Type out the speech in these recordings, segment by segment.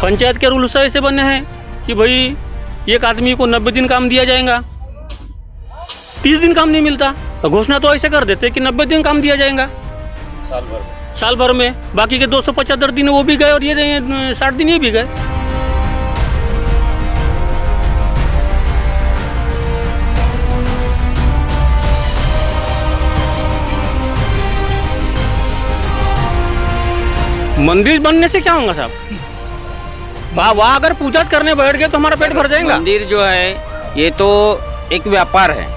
पंचायत के रूल्स ऐसे बने हैं कि भाई एक आदमी को 90 दिन काम दिया जाएगा, 30 दिन काम नहीं मिलता। तो घोषणा तो ऐसे कर देते कि 90 दिन काम दिया जाएगा साल भर में, बाकी के 275 दिन वो भी गए और ये 60 दिन ये भी गए। मंदिर बनने से क्या होगा साहब? वहाँ अगर पूजा करने बैठ गए तो हमारा पेट भर जाएगा। मंदिर जो है ये तो एक व्यापार है।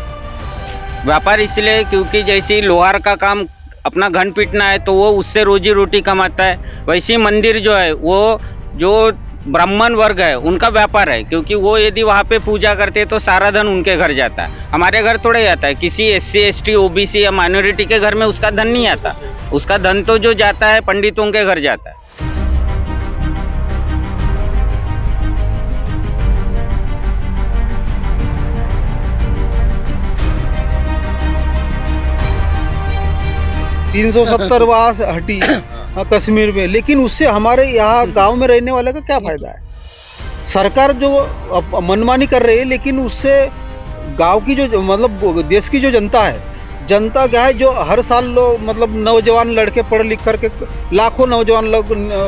व्यापार इसलिए क्योंकि जैसे लोहार का काम अपना घन पीटना है तो वो उससे रोजी रोटी कमाता है, वैसे ही मंदिर जो है वो जो ब्राह्मण वर्ग है उनका व्यापार है, क्योंकि वो यदि वहाँ पे पूजा करते तो सारा धन उनके घर जाता है। हमारे घर थोड़े जाता है, किसी SC ST OBC या माइनॉरिटी के घर में उसका धन नहीं आता। उसका धन तो जो जाता है पंडितों के घर जाता है। तीन 370 वास हटी कश्मीर में, लेकिन उससे हमारे यहाँ गांव में रहने वाले का क्या फायदा है? सरकार जो मनमानी कर रही है, लेकिन उससे गांव की जो मतलब देश की जो जनता है, जनता क्या है जो हर साल मतलब नौजवान लड़के पढ़ लिख करके लाखों नौजवान लोग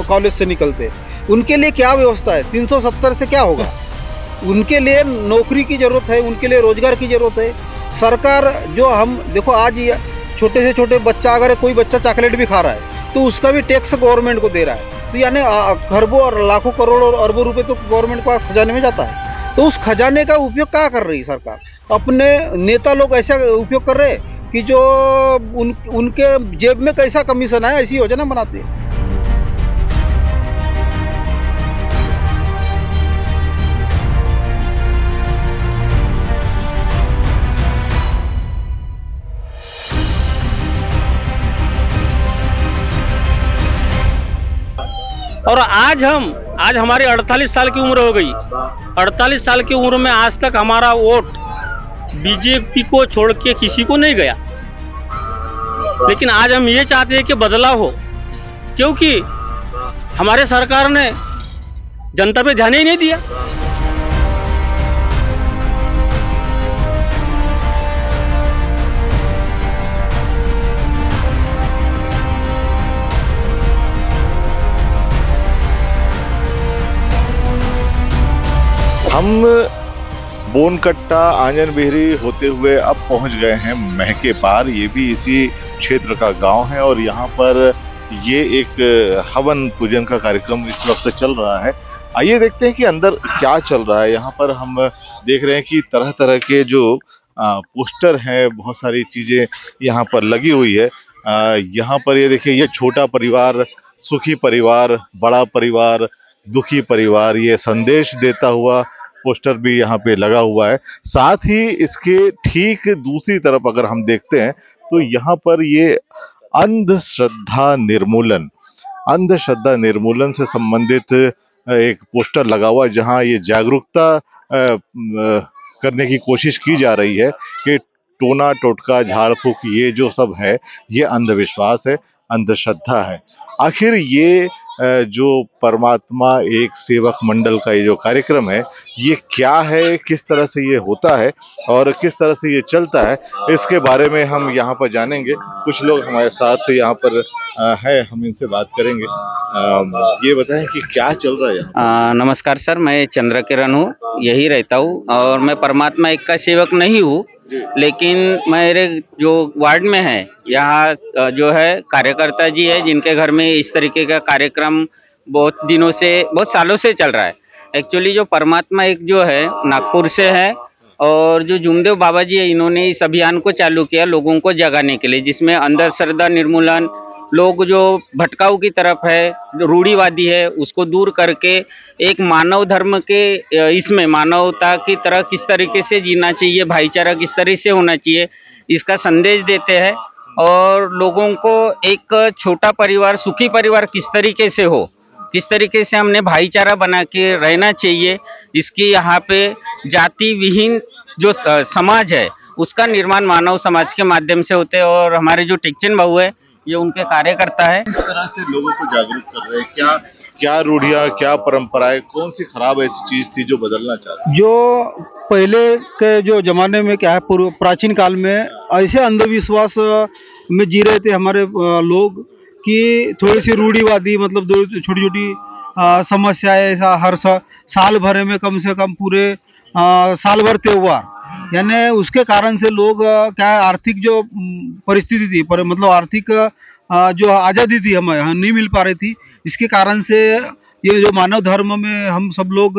कॉलेज से निकलते, उनके लिए क्या व्यवस्था है? 370 से क्या होगा? उनके लिए नौकरी की जरूरत है, उनके लिए रोजगार की जरूरत है। सरकार जो हम देखो आज छोटे से छोटे बच्चा, अगर कोई बच्चा चॉकलेट भी खा रहा है तो उसका भी टैक्स गवर्नमेंट को दे रहा है, तो यानी खरबों और लाखों करोड़ों और अरबों रुपए तो गवर्नमेंट के पास खजाने में जाता है। तो उस खजाने का उपयोग क्या कर रही है सरकार? अपने नेता लोग ऐसा उपयोग कर रहे हैं कि जो उनके जेब में कैसा कमीशन है ऐसी योजना बनाती है। और आज हमारी 48 साल की उम्र हो गई। 48 साल की उम्र में आज तक हमारा वोट बीजेपी को छोड़ के किसी को नहीं गया। लेकिन आज हम ये चाहते हैं कि बदलाव हो, क्योंकि हमारे सरकार ने जनता पे ध्यान ही नहीं दिया। हम बोनकट्टा आंजन बिहरी होते हुए अब पहुंच गए हैं महके पार। ये भी इसी क्षेत्र का गांव है और यहाँ पर ये एक हवन पूजन का कार्यक्रम इस वक्त चल रहा है। आइए देखते हैं कि अंदर क्या चल रहा है। यहाँ पर हम देख रहे हैं कि तरह तरह के जो पोस्टर हैं, बहुत सारी चीजें यहाँ पर लगी हुई है। यहाँ पर ये देखिए, ये छोटा परिवार, सुखी परिवार, बड़ा परिवार, दुखी परिवार, ये संदेश देता हुआ पोस्टर भी यहाँ पे लगा हुआ है। साथ ही इसके ठीक दूसरी तरफ अगर हम देखते हैं तो यहाँ पर ये अंधश्रद्धा निर्मूलन से संबंधित एक पोस्टर लगा हुआ है, जहाँ ये जागरूकता करने की कोशिश की जा रही है कि टोना टोटका झाड़ फूक ये जो सब है ये अंधविश्वास है, अंधश्रद्धा है। आखिर ये जो परमात्मा एक सेवक मंडल का ये जो कार्यक्रम है ये क्या है, किस तरह से ये होता है और किस तरह से ये चलता है, इसके बारे में हम यहाँ पर जानेंगे। कुछ लोग हमारे साथ यहाँ पर है, हम इनसे बात करेंगे। ये बताएं कि क्या चल रहा है यहाँ? नमस्कार सर, मैं चंद्र किरण हूँ, यही रहता हूँ और मैं परमात्मा एक का सेवक नहीं हूँ, लेकिन मेरे जो वार्ड में है यहाँ जो है कार्यकर्ता जी है जिनके घर में इस तरीके का कार्यक्रम बहुत दिनों से, बहुत सालों से चल रहा है। एक्चुअली जो परमात्मा एक जो है नागपुर से है और जो जुमदेव बाबा जी है, इन्होंने इस अभियान को चालू किया लोगों को जगाने के लिए, जिसमें अंधश्रद्धा निर्मूलन, लोग जो भटकाऊ की तरफ है, रूढ़िवादी है, उसको दूर करके एक मानव धर्म के इसमें मानवता की तरह किस तरीके से जीना चाहिए, भाईचारा किस तरह से होना चाहिए, इसका संदेश देते हैं। और लोगों को एक छोटा परिवार, सुखी परिवार किस तरीके से हो, किस तरीके से हमने भाईचारा बना के रहना चाहिए, इसकी यहाँ पे जाति विहीन जो समाज है उसका निर्माण मानव समाज के माध्यम से होते हैं। और हमारे जो टेकचंद बाबू है ये उनके कार्यकर्ता है। इस तरह से लोगों को जागरूक कर रहे हैं, क्या क्या रूढ़ियां, क्या परंपराएं, कौन सी खराब ऐसी चीज थी जो बदलना चाहते हैं? जो पहले के जो जमाने में क्या है, पूर्व प्राचीन काल में ऐसे अंधविश्वास में जी रहे थे हमारे लोग, कि थोड़ी सी रूढ़िवादी, मतलब दो छोटी छोटी समस्याएं, ऐसा हर साल भर में कम से कम पूरे साल भर त्योहार, यानी उसके कारण से लोग क्या है, आर्थिक जो परिस्थिति थी, पर मतलब आर्थिक जो आज़ादी थी हमें नहीं मिल पा रही थी। इसके कारण से ये जो मानव धर्म में हम सब लोग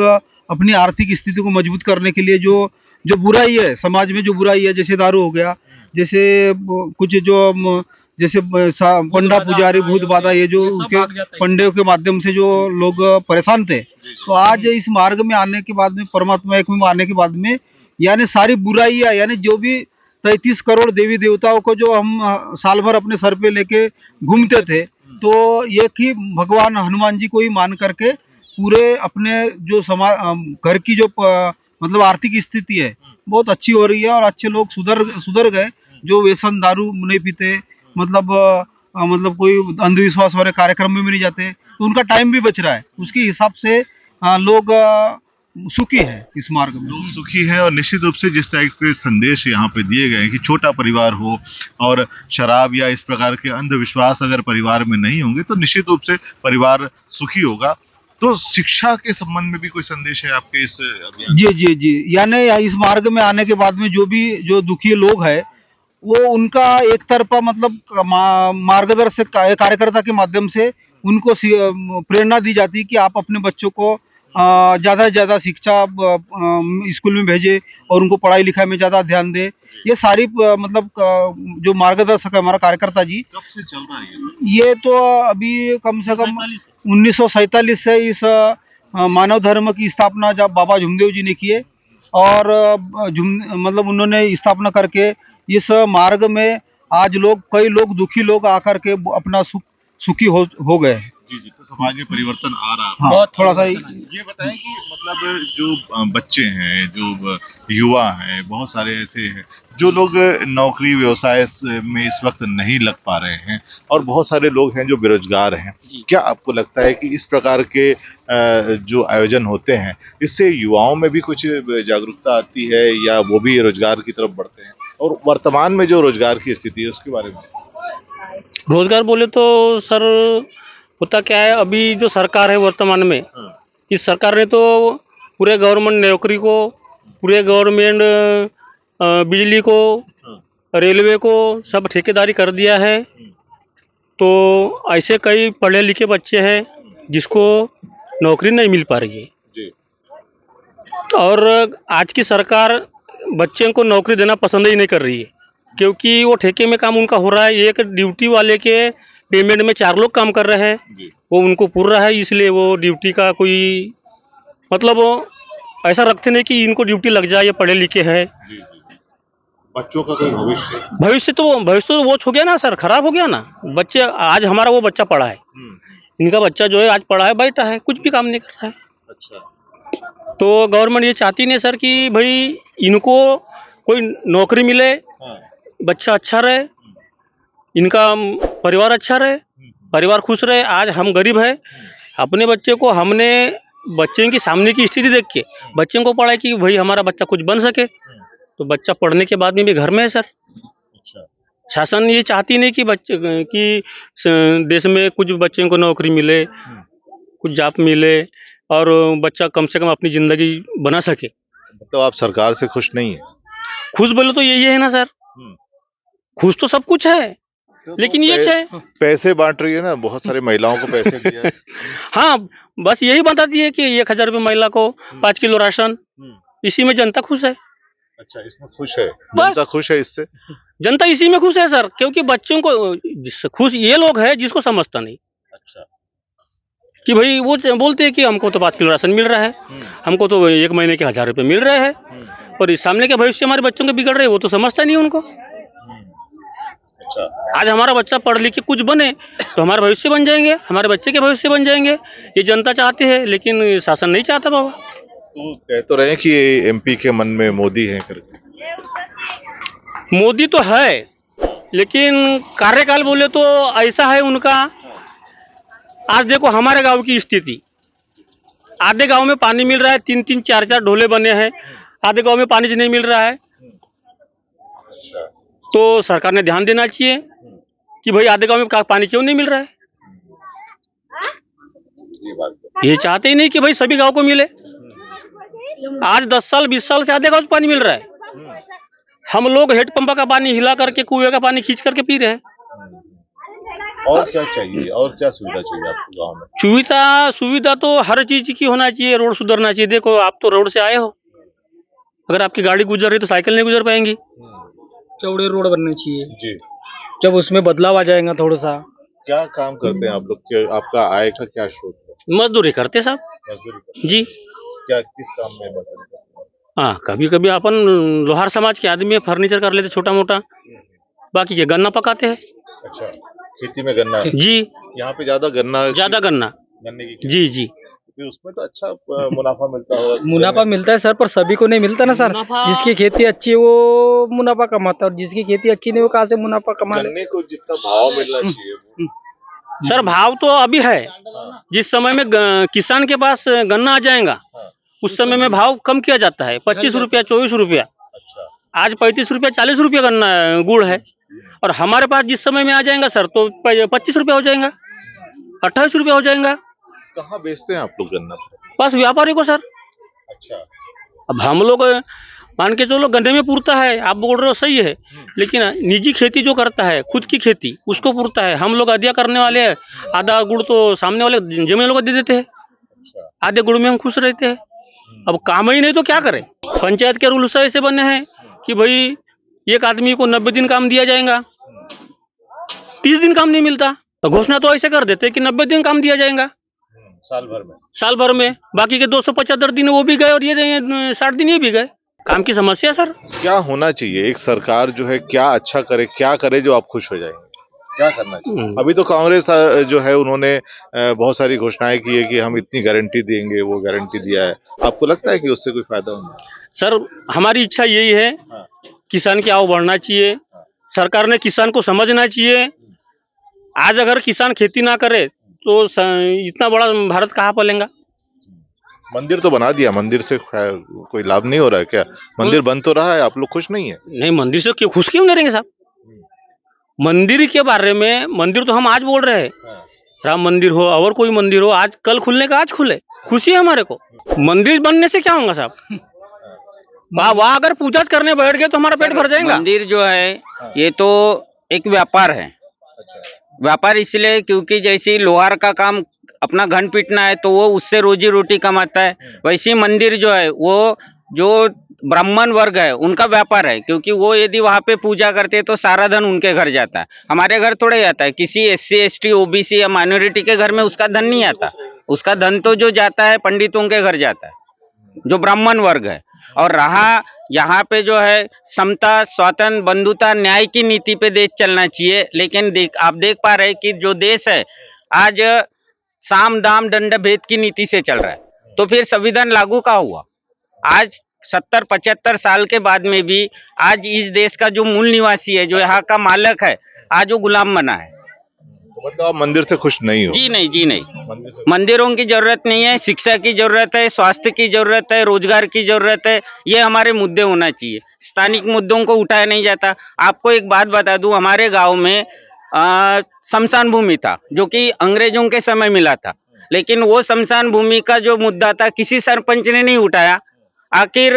अपनी आर्थिक स्थिति को मजबूत करने के लिए जो जो बुराई है समाज में, जो बुराई है, जैसे दारू हो गया, जैसे कुछ जो जैसे पंडा पुजारी भूत बाधा, ये जो उसके पंडे के माध्यम से जो लोग परेशान थे, तो आज इस मार्ग में आने के बाद में, परमात्मा एक में आने के बाद में, यानी सारी बुराइयां, यानी जो भी 33 करोड़ देवी देवताओं को जो हम साल भर अपने सर पे लेके घूमते थे, तो एक ही भगवान हनुमान जी को ही मान करके पूरे अपने जो घर की जो मतलब आर्थिक स्थिति है बहुत अच्छी हो रही है, और अच्छे लोग सुधर गए, जो व्यसन दारू नहीं पीते, मतलब कोई अंधविश्वास वाले कार्यक्रम में भी नहीं जाते, तो उनका टाइम भी बच रहा है। उसके हिसाब से लोग सुखी है इस मार्ग में। लोग सुखी हैं, और निश्चित रूप से जिस टाइप के संदेश यहाँ पे दिए गए हैं कि छोटा परिवार हो और शराब या इस प्रकार के अंधविश्वास अगर परिवार में नहीं होंगे तो निश्चित रूप से परिवार सुखी होगा। तो शिक्षा के संबंध में भी कोई संदेश है आपके इस अभियान? जी, यानी इस मार्ग में आने के बाद में जो दुखी लोग हैं, वो उनका एक तरफा मतलब मार्गदर्शक कार्यकर्ता के माध्यम से उनको प्रेरणा दी जाती है कि आप अपने बच्चों को ज़्यादा से ज़्यादा शिक्षा स्कूल में भेजें और उनको पढ़ाई लिखाई में ज़्यादा ध्यान दें। ये सारी मतलब जो मार्गदर्शक है हमारा कार्यकर्ता जी। कब से चल रहा है ये तो अभी कम से कम 1947 से इस मानव धर्म की स्थापना जब बाबा झुमदेव जी ने किए, और मतलब उन्होंने स्थापना करके इस मार्ग में आज कई लोग दुखी लोग आकर के अपना सुखी हो गए। जी, तो समाज में परिवर्तन आ रहा है। हाँ, थोड़ा सा ये बताएं कि मतलब जो बच्चे हैं, जो युवा हैं, बहुत सारे ऐसे हैं जो लोग नौकरी व्यवसाय में इस वक्त नहीं लग पा रहे हैं, और बहुत सारे लोग हैं जो बेरोजगार हैं। क्या आपको लगता है कि इस प्रकार के जो आयोजन होते हैं, इससे युवाओं में भी कुछ जागरूकता आती है, या वो भी रोजगार की तरफ बढ़ते हैं? और वर्तमान में जो रोजगार की स्थिति है उसके बारे में? रोजगार बोले तो सर होता क्या है, अभी जो सरकार है वर्तमान में, इस सरकार ने तो पूरे गवर्नमेंट नौकरी को, पूरे गवर्नमेंट बिजली को, रेलवे को सब ठेकेदारी कर दिया है। तो ऐसे कई पढ़े लिखे बच्चे हैं जिसको नौकरी नहीं मिल पा रही है जी। और आज की सरकार बच्चों को नौकरी देना पसंद ही नहीं कर रही है, क्योंकि वो ठेके में काम उनका हो रहा है। एक ड्यूटी वाले के पेमेंट में 4 लोग काम कर रहे हैं, वो उनको पूर रहा है, इसलिए वो ड्यूटी का कोई मतलब ऐसा रखते नहीं कि इनको ड्यूटी लग जाए, ये पढ़े लिखे हैं। बच्चों का कोई भविष्य तो वो हो गया ना सर, खराब हो गया ना। बच्चे आज हमारा वो बच्चा पढ़ा है, इनका बच्चा जो है आज पढ़ा है, बैठा है, कुछ भी काम नहीं कर रहा है। अच्छा। तो गवर्नमेंट ये चाहती नहीं सर कि भाई इनको कोई नौकरी मिले, बच्चा अच्छा रहे, इनका परिवार अच्छा रहे, परिवार खुश रहे। आज हम गरीब है, अपने बच्चे को हमने बच्चे की सामने की स्थिति देख के बच्चों को पढ़ाई कि भाई हमारा बच्चा कुछ बन सके, तो बच्चा पढ़ने के बाद में भी घर में है सर। अच्छा। शासन ये चाहती नहीं कि बच्चे कि देश में कुछ बच्चों को नौकरी मिले, कुछ जॉब मिले, और बच्चा कम से कम अपनी ज़िंदगी बना सके। मतलब आप सरकार से खुश नहीं है? खुश बोले तो यही है ना सर, खुश तो सब कुछ है, लेकिन ये है पैसे बांट रही है ना, बहुत सारे महिलाओं को पैसे दिया है। हाँ, बस यही बताती है कि 1000 रुपये महिला को 5 किलो राशन, इसी में जनता खुश है। अच्छा, इसमें खुश है जनता? खुश है इससे? जनता इसी में खुश है सर, क्योंकि बच्चों को खुश ये लोग हैं जिसको समझता नहीं। अच्छा। कि भाई वो बोलते हैं कि हमको तो 5 किलो राशन मिल रहा है, हमको तो 1 महीने के 1000 रुपये मिल रहे हैं, और इस सामने के भविष्य हमारे बच्चों के बिगड़ रहे हैं, वो तो समझता नहीं उनको। अच्छा। आज हमारा बच्चा पढ़ लिख के कुछ बने तो हमारा भविष्य बन जाएंगे, हमारे बच्चे के भविष्य बन जाएंगे। ये जनता चाहती है, लेकिन शासन नहीं चाहता बाबा। तो कह तो रहे कि एमपी के मन में मोदी है करके। मोदी तो है, लेकिन कार्यकाल बोले तो ऐसा है उनका। आज देखो हमारे गांव की स्थिति, आधे गांव में पानी मिल रहा है, 3-3 4-4 ढोले बने हैं, आधे गांव में पानी नहीं मिल रहा है। तो सरकार ने ध्यान देना चाहिए कि भाई आधे गांव में पानी क्यों नहीं मिल रहा है। ये चाहते ही नहीं कि भाई सभी गांव को मिले। आज 10 साल 20 साल से आधे गांव में पानी मिल रहा है। हम लोग हेड पंप का पानी हिला करके, कुएं का पानी खींच करके पी रहे हैं। और क्या चाहिए, और क्या सुविधा चाहिए आपको गांव में? सुविधा तो हर चीज की होना चाहिए। रोड सुधरना चाहिए। देखो आप तो रोड से आए हो, अगर आपकी गाड़ी गुजर रही तो साइकिल नहीं गुजर पाएंगी। चौड़े रोड बनने चाहिए जी। जब उसमें बदलाव आ जाएगा थोड़ा सा। क्या काम करते हैं आप लोग के, आपका आय का क्या स्रोत है? मजदूरी करते साहब मजदूरी करते जी। हैं। क्या किस काम में मजदूरी करते हैं? हाँ, कभी कभी अपन लोहार समाज के आदमी फर्नीचर कर लेते छोटा मोटा, बाकी के गन्ना पकाते हैं अच्छा, खेती में गन्ना जी। यहाँ पे ज्यादा गन्ना गन्ने की खेती। जी जी। फिर उसमें तो अच्छा मुनाफा मिलता होगा। मुनाफा मिलता है सर, पर सभी को नहीं मिलता ना सर। जिसकी खेती अच्छी है वो मुनाफा कमाता है, और जिसकी खेती अच्छी नहीं वो कहाँ से मुनाफा कमा ले। गन्ने को जितना भाव मिलना चाहिए वो। सर भाव तो अभी है। जिस समय में किसान के पास गन्ना आ जाएगा उस समय में भाव कम किया जाता है। 25 रुपया 24 रुपया। अच्छा, आज 35 रुपया 40 रुपया गन्ना गुड़ है। और हमारे पास जिस समय में आ जाएगा सर तो 25 रुपया हो जाएगा, 28 रुपया हो जाएगा। कहाँ बेचते हैं आप लोग गन्ना? बस व्यापारी को सर। अच्छा, अब हम लोग मान के चलो गन्ने में पूरता है, आप बोल रहे हो सही है, लेकिन निजी खेती जो करता है खुद की खेती उसको पूरता है। हम लोग आधिया करने वाले हैं, आधा गुड़ तो सामने वाले जमीन वालों को दे देते हैं, अच्छा। आधे गुड़ में हम खुश रहते हैं। अब काम ही नहीं तो क्या करें। पंचायत के रूल्स ऐसे बने हैं कि भाई एक आदमी को 90 दिन काम दिया जाएगा, 30 दिन काम नहीं मिलता। तो घोषणा तो ऐसे कर देते कि 90 दिन काम दिया जाएगा साल भर में, बाकी के 275 दिन वो भी गए और ये 60 दिन ये भी गए। काम की समस्या सर। क्या होना चाहिए, एक सरकार जो है क्या अच्छा करे, क्या करे जो आप खुश हो जाएंगे? क्या करना चाहिए? अभी तो कांग्रेस जो है उन्होंने बहुत सारी घोषणाएं की है कि हम इतनी गारंटी देंगे, वो गारंटी दिया है। आपको लगता है कि उससे कोई फायदा होगा? सर हमारी इच्छा यही है, किसान की आय बढ़ना चाहिए, सरकार ने किसान को समझना चाहिए। आज अगर किसान खेती ना करे तो इतना बड़ा भारत कहाँ पलेगा। मंदिर तो बना दिया, मंदिर से कोई लाभ नहीं हो रहा है क्या? मंदिर बन तो रहा है, आप लोग खुश नहीं है? नहीं, मंदिर से क्यों खुश क्यों नहीं रहेंगे साहब। मंदिर के बारे में, मंदिर तो हम आज बोल रहे हैं, राम मंदिर हो और कोई मंदिर हो, आज कल खुलने का आज खुले, खुशी है हमारे को। मंदिर बनने से क्या होगा साहब। वहाँ अगर पूजा करने बैठ गए तो हमारा पेट भर जाएगा। मंदिर जो है ये तो एक व्यापार है। अच्छा, व्यापार इसलिए क्योंकि जैसे लोहार का काम अपना घन पीटना है तो वो उससे रोजी रोटी कमाता है, वैसे ही मंदिर जो है वो जो ब्राह्मण वर्ग है उनका व्यापार है, क्योंकि वो यदि वहाँ पे पूजा करते हैं तो सारा धन उनके घर जाता है। हमारे घर थोड़े आता है, किसी SC ST OBC या माइनॉरिटी के घर में उसका धन नहीं आता। उसका धन तो जो जाता है पंडितों के घर जाता है, जो ब्राह्मण वर्ग है। और रहा यहाँ पे जो है समता, स्वातंत्र, बंधुता, न्याय की नीति पे देश चलना चाहिए। लेकिन आप देख पा रहे हैं कि जो देश है आज साम दाम दंड भेद की नीति से चल रहा है, तो फिर संविधान लागू का हुआ। आज 70-75 साल के बाद में भी आज इस देश का जो मूल निवासी है, जो यहाँ का मालिक है, आज वो गुलाम बना है। तो मतलब आप मंदिर से खुश नहीं हो? जी नहीं, जी नहीं। मंदिर से मंदिरों की जरूरत नहीं है, शिक्षा की जरूरत है, स्वास्थ्य की जरूरत है, रोजगार की जरूरत है। ये हमारे मुद्दे होना चाहिए, स्थानिक मुद्दों को उठाया नहीं जाता। आपको एक बात बता दूं, हमारे गांव में शमशान भूमि था जो कि अंग्रेजों के समय मिला था, लेकिन वो शमशान भूमि का जो मुद्दा था किसी सरपंच ने नहीं उठाया। आखिर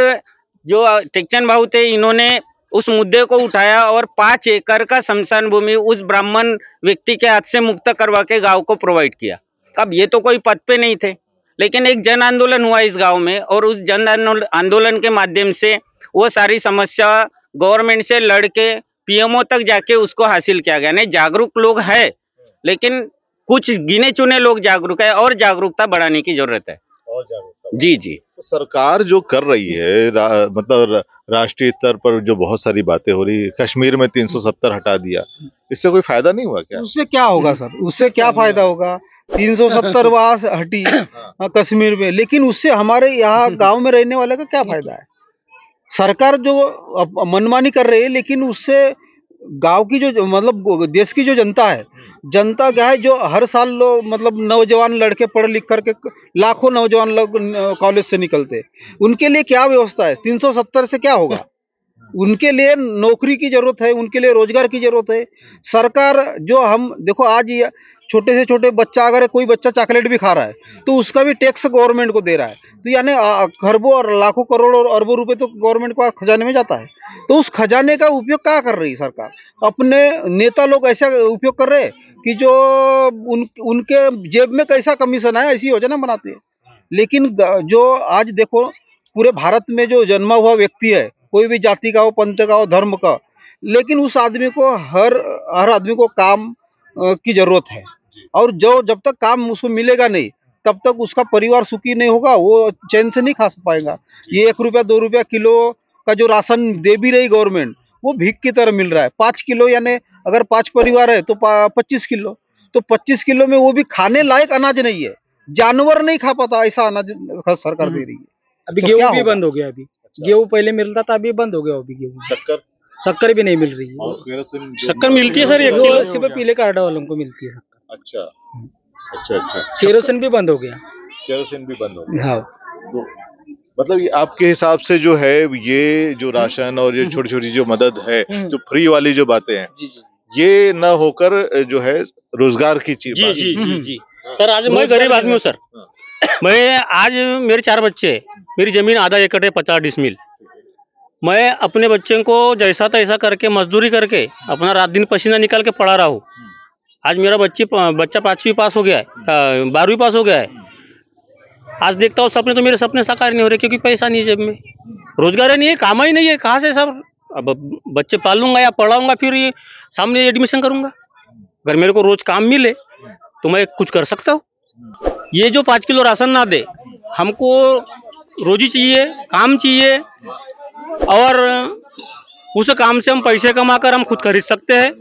जो टेकचंद भाऊ थे, इन्होंने उस मुद्दे को उठाया और 5 एकड़ का शमशान भूमि उस ब्राह्मण व्यक्ति के हाथ से मुक्त करवा के गांव को प्रोवाइड किया। अब ये तो कोई पद पे नहीं थे, लेकिन एक जन आंदोलन हुआ इस गांव में, और उस जन आंदोलन के माध्यम से वो सारी समस्या गवर्नमेंट से लड़के PMO तक जाके उसको हासिल किया गया। नहीं, जागरूक लोग है, लेकिन कुछ गिने चुने लोग जागरूक है, और जागरूकता बढ़ाने की जरूरत है। और जागरूकता। जी जी। तो सरकार जो कर रही है, मतलब राष्ट्रीय स्तर पर जो बहुत सारी बातें हो रही है, कश्मीर में 370 हटा दिया, इससे कोई फायदा नहीं हुआ क्या? उससे क्या होगा सर, उससे क्या फायदा होगा? 370 वास हटी कश्मीर में, लेकिन उससे हमारे यहाँ गांव में रहने वाले का क्या फायदा है? सरकार जो मनमानी कर रही है, लेकिन उससे गांव की जो मतलब देश की जो जनता है, जनता क्या है जो हर साल मतलब नौजवान लड़के पढ़ लिख करके लाखों नौजवान लोग कॉलेज से निकलते हैं, उनके लिए क्या व्यवस्था है? 370 से क्या होगा? उनके लिए नौकरी की जरूरत है, उनके लिए रोजगार की जरूरत है। सरकार जो हम देखो आज ये छोटे से छोटे बच्चा, अगर कोई बच्चा चॉकलेट भी खा रहा है तो उसका भी टैक्स गवर्नमेंट को दे रहा है, तो यानी खरबों और लाखों करोड़ों और अरबों रुपए तो गवर्नमेंट को खजाने में जाता है। तो उस खजाने का उपयोग क्या कर रही है सरकार? अपने नेता लोग ऐसा उपयोग कर रहे हैं कि जो उनके जेब में कैसा कमीशन है ऐसी योजना बनाते हैं। लेकिन जो आज देखो पूरे भारत में जो जन्मा हुआ व्यक्ति है, कोई भी जाति का हो, पंथ का हो, धर्म का, लेकिन उस आदमी को हर आदमी को काम की जरूरत है, और जो जब तक काम उसको मिलेगा नहीं तब तक उसका परिवार सुखी नहीं होगा, वो चैन से नहीं खा पाएगा। ये 1 रुपया 2 रुपया किलो का जो राशन दे भी रही गवर्नमेंट, वो भीख की तरह मिल रहा है। 5 किलो यानी अगर 5 परिवार है तो 25 किलो, तो 25 किलो में वो भी खाने लायक अनाज नहीं है, जानवर नहीं खा पाता ऐसा अनाज सरकार दे रही है। अभी तो गेहूं क्या भी होगा? बंद हो गया। अभी गेहूं पहले मिलता था, अभी बंद हो गया। अभी गेहूं, शक्कर शक्कर भी नहीं मिल रही है। और केरोसिन शक्कर मिलती है सर 1 जो किलो। सिर्फ पीले कार्ड वालों को मिलती है शक्कर। अच्छा अच्छा अच्छा, केरोसिन भी बंद हो गया। केरोसिन भी बंद हो गया। हाँ, तो मतलब ये आपके हिसाब से जो है, ये जो राशन और ये छोटी छोटी जो मदद है, जो फ्री वाली जो बातें हैं, ये न होकर जो है रोजगार की चीज जी जी जी जी सर, आज मैं गरीब आदमी हूँ सर। मैं आज मेरे 4 बच्चे हैं, मेरी जमीन आधा एकड़ है, 50 डिसमिल। मैं अपने बच्चे को जैसा तैसा करके मजदूरी करके अपना रात दिन पसीना निकाल के पढ़ा रहा हूँ। आज मेरा बच्चा 5वीं पास हो गया है, 12वीं पास हो गया है। आज देखता हूँ सपने तो मेरे सपने साकार नहीं हो रहे, क्योंकि पैसा नहीं है जेब में, रोजगार ही नहीं है, काम ही नहीं है। कहाँ से सब अब बच्चे पाल लूंगा या पढ़ाऊंगा, फिर ये सामने एडमिशन करूंगा। अगर मेरे को रोज काम मिले तो मैं कुछ कर सकता हूँ। ये जो 5 किलो राशन ना दे, हमको रोजी चाहिए, काम चाहिए, और उस काम से हम पैसे कमाकर हम खुद खरीद सकते हैं,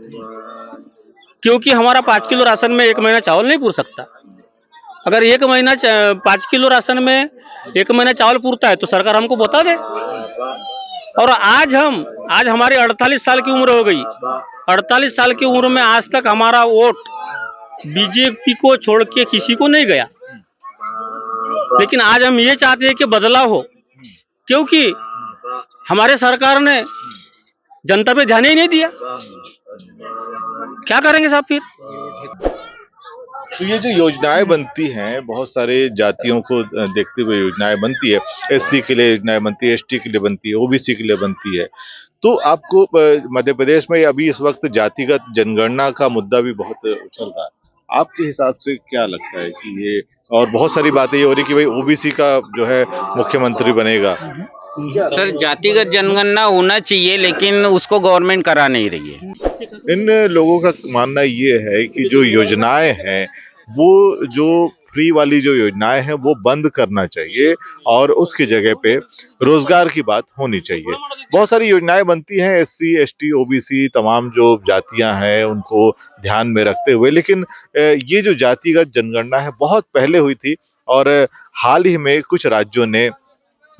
क्योंकि हमारा 5 किलो राशन में 1 महीना चावल नहीं पूर सकता। अगर 1 महीना 5 किलो राशन में 1 महीना चावल पूरता है तो सरकार हमको बता दे। और आज हमारी 48 साल की उम्र हो गई। 48 साल की उम्र में आज तक हमारा वोट बीजेपी को छोड़ के किसी को नहीं गया। लेकिन आज हम ये चाहते हैं कि बदलाव हो, क्योंकि हमारे सरकार ने जनता पे ध्यान ही नहीं दिया। क्या करेंगे साहब फिर? तो ये जो योजनाएं बनती हैं, बहुत सारे जातियों को देखते हुए योजनाएं बनती है, एससी के लिए योजनाएं बनती है, एसटी के लिए बनती है, ओबीसी के लिए बनती है। तो आपको मध्य प्रदेश में अभी इस वक्त जातिगत जनगणना का मुद्दा भी बहुत उछल रहा है, आपके हिसाब से क्या लगता है कि ये, और बहुत सारी बातें ये हो रही कि भाई ओबीसी का जो है मुख्यमंत्री बनेगा। सर, जातिगत जनगणना होना चाहिए, लेकिन उसको गवर्नमेंट करा नहीं रही है। इन लोगों का मानना ये है कि जो योजनाएं हैं, वो जो फ्री वाली जो योजनाएं हैं वो बंद करना चाहिए, और उसकी जगह पे रोजगार की बात होनी चाहिए। बहुत सारी योजनाएं बनती हैं एससी, एसटी, ओबीसी, तमाम जो जातियां हैं उनको ध्यान में रखते हुए, लेकिन ये जो जातिगत जनगणना है बहुत पहले हुई थी, और हाल ही में कुछ राज्यों ने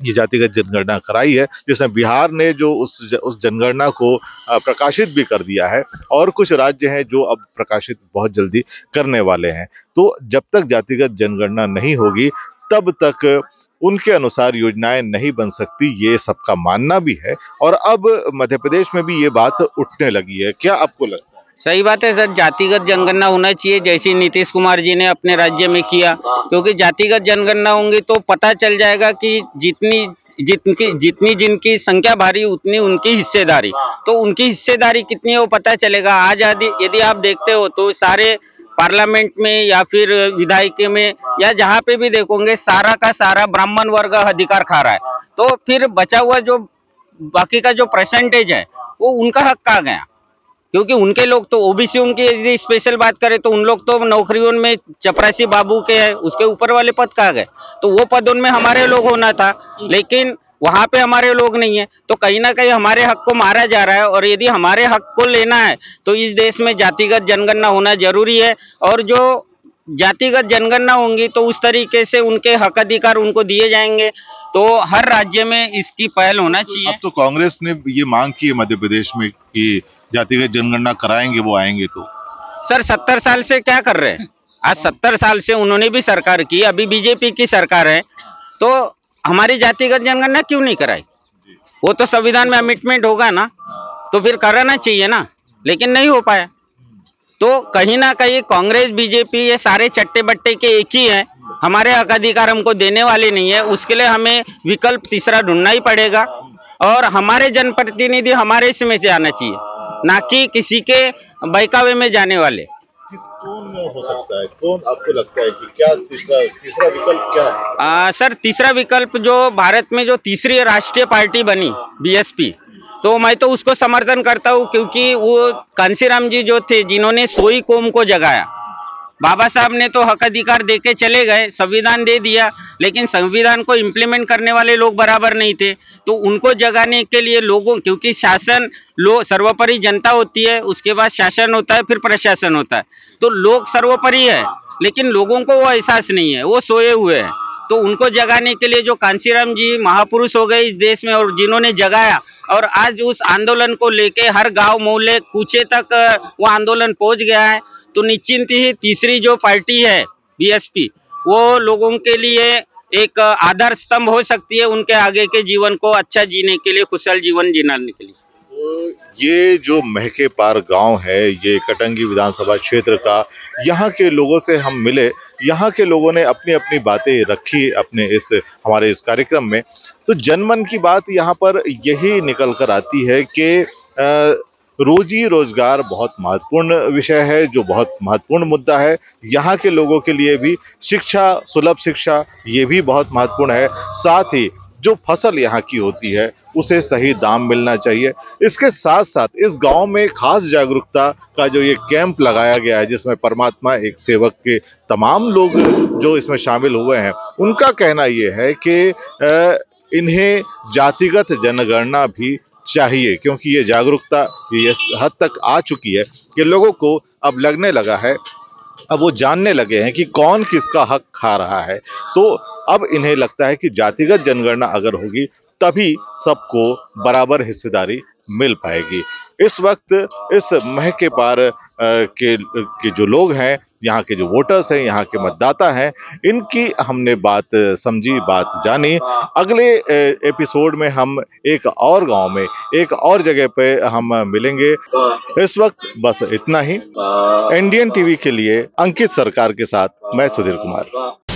ये जातिगत जनगणना कराई है, जिसमें बिहार ने जो उस जनगणना को प्रकाशित भी कर दिया है, और कुछ राज्य हैं जो अब प्रकाशित बहुत जल्दी करने वाले हैं। तो जब तक जातिगत जनगणना नहीं होगी तब तक उनके अनुसार योजनाएं नहीं बन सकती, ये सबका मानना भी है, और अब मध्य प्रदेश में भी ये बात उठने लगी है। क्या आपको लगता है? सही बात है सर, जातिगत जनगणना होना चाहिए, जैसे नीतीश कुमार जी ने अपने राज्य में किया। क्योंकि जातिगत जनगणना होंगी तो पता चल जाएगा कि जितनी जिनकी संख्या भारी उतनी उनकी हिस्सेदारी, तो उनकी हिस्सेदारी कितनी है वो पता चलेगा। आज यदि आप देखते हो तो सारे पार्लियामेंट में या फिर विधायिका में या जहाँ पे भी देखोगे, सारा का सारा ब्राह्मण वर्ग अधिकार खा रहा है। तो फिर बचा हुआ जो बाकी का जो परसेंटेज है वो उनका हक कहाँ गया? क्योंकि उनके लोग तो ओबीसी, उनकी यदि स्पेशल बात करें तो उन लोग तो नौकरियों में चपरासी बाबू के हैं, उसके ऊपर वाले पद कहाँ गए? तो वो पद उनमें हमारे लोग होना था, लेकिन वहां पे हमारे लोग नहीं है। तो कहीं ना कहीं हमारे हक को मारा जा रहा है, और यदि हमारे हक को लेना है तो इस देश में जातिगत जनगणना होना जरूरी है। और जो जातिगत जनगणना होंगी तो उस तरीके से उनके हक अधिकार उनको दिए जाएंगे। तो हर राज्य में इसकी पहल होना चाहिए। अब तो कांग्रेस ने ये मांग की है मध्य प्रदेश में कि जातिगत जनगणना कराएंगे वो आएंगे तो? सर 70 साल से क्या कर रहे हैं? आज 70 साल से उन्होंने भी सरकार की, अभी बीजेपी की सरकार है, तो हमारी जातिगत जनगणना क्यों नहीं कराई? वो तो संविधान में अमिटमेंट होगा ना, तो फिर कराना चाहिए ना, लेकिन नहीं हो पाया। तो कहीं ना कहीं कांग्रेस बीजेपी ये सारे चट्टे बट्टे के एक ही हैं, हमारे हक अधिकार हमको देने वाले नहीं है। उसके लिए हमें विकल्प तीसरा ढूंढना ही पड़ेगा और हमारे जनप्रतिनिधि हमारे इसमें से आना चाहिए, ना कि किसी के बहकावे में जाने वाले। कौन हो सकता है, कौन आपको लगता है कि क्या तीसरा विकल्प क्या है? सर तीसरा विकल्प जो भारत में जो तीसरी राष्ट्रीय पार्टी बनी बीएसपी, तो मैं तो उसको समर्थन करता हूँ, क्योंकि वो कांसीराम जी जो थे जिन्होंने सोई कौम को जगाया। बाबा साहब ने तो हक अधिकार देके चले गए, संविधान दे दिया, लेकिन संविधान को इम्प्लीमेंट करने वाले लोग बराबर नहीं थे। तो उनको जगाने के लिए लोगों, क्योंकि शासन सर्वोपरि जनता होती है, उसके बाद शासन होता है, फिर प्रशासन होता है, तो लोग सर्वोपरि है, लेकिन लोगों को वो एहसास नहीं है, वो सोए हुए हैं। तो उनको जगाने के लिए जो कांसीराम जी महापुरुष हो गए इस देश में, और जिन्होंने जगाया, और आज उस आंदोलन को लेके हर गांव मोहल्ले कूचे तक वो आंदोलन पहुंच गया है। तो निश्चिंत ही तीसरी जो पार्टी है बीएसपी, वो लोगों के लिए एक आधार स्तंभ हो सकती है, उनके आगे के जीवन को अच्छा जीने के लिए, खुशहाल जीवन जीने के लिए। तो ये जो महके पार गांव है, ये कटंगी विधानसभा क्षेत्र का, यहाँ के लोगों से हम मिले, यहाँ के लोगों ने अपनी अपनी बातें रखी अपने हमारे इस कार्यक्रम में। तो जनमन की बात यहाँ पर यही निकल कर आती है कि रोजी रोजगार बहुत महत्वपूर्ण विषय है, जो बहुत महत्वपूर्ण मुद्दा है। यहाँ के लोगों के लिए भी शिक्षा, सुलभ शिक्षा, ये भी बहुत महत्वपूर्ण है। साथ ही जो फसल यहाँ की होती है उसे सही दाम मिलना चाहिए। इसके साथ साथ इस गांव में खास जागरूकता का जो ये कैंप लगाया गया है, जिसमें परमात्मा एक सेवक के तमाम लोग जो इसमें शामिल हुए हैं, उनका कहना ये है कि इन्हें जातिगत जनगणना भी चाहिए, क्योंकि ये जागरूकता ये हद तक आ चुकी है कि लोगों को अब लगने लगा है, अब वो जानने लगे हैं कि कौन किसका हक खा रहा है। तो अब इन्हें लगता है कि जातिगत जनगणना अगर होगी तभी सबको बराबर हिस्सेदारी मिल पाएगी। इस वक्त इस महके पार के जो लोग हैं, यहाँ के जो वोटर्स हैं, यहाँ के मतदाता हैं, इनकी हमने बात समझी, बात जानी। अगले एपिसोड में हम एक और गांव में, एक और जगह पे हम मिलेंगे। इस वक्त बस इतना ही। इंडियन टीवी के लिए अंकित सरकार के साथ मैं सुधीर कुमार।